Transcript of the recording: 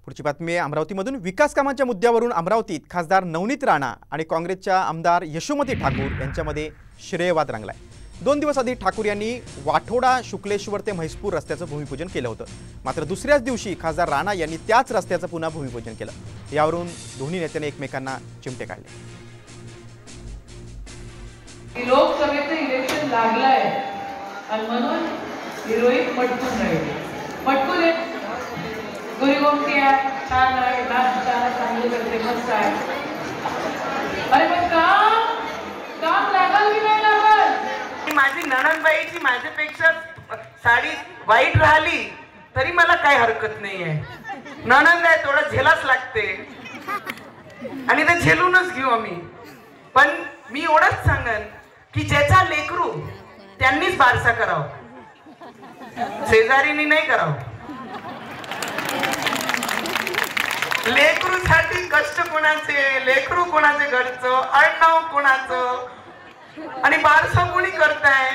पुढची बातमी आहे अमरावतीमधून। विकास कामांच्या मुद्द्यावरून अमरावतीत खासदार नवनीत राणा आणि काँग्रेसच्या आमदार यशोमती ठाकूर यांच्यामध्ये श्रेयवाद रंगलाय। 2 दिवस आधी ठाकूर यांनी वाठोडा शुक्लेश्वर ते म्हैसपूर रस्त्याचं भूमिपूजन केलं होतं। मात्र दुसऱ्याच दिवशी खासदार राणा यांनी त्याच रस्त्याचं पुन्हा भूमिपूजन केलं। यावरून दोन्ही नेत्यांनी एकमेकांना चिमटे काढले। लोकसभेचं इलेक्शन लागलंय आणि म्हणून हिरोईन पटकून राहिले। पटकून गोरी छान आहे, डान्स चांगले करते, मस्त आहे। अरे पण काम लागल की नाही लागल? माझी नणंदबाईची माझ्यापेक्षा साडी वाईट राहिली तरी मला काही हरकत नाही आहे। नणंद आहे, थोडं झेलाच लागते आणि ते झेलूनच घेऊ आम्ही। पण मी एवढंच सांगन की ज्याचा लेकरू त्यांनीच बारसा करावं, शेजारीनी नाही करावं। लेकरूसाठी कष्ट कोणाचे, लेकरू कोणाचे घरचं, आडनाव कोणाचं आणि बारसा कोणी करताय।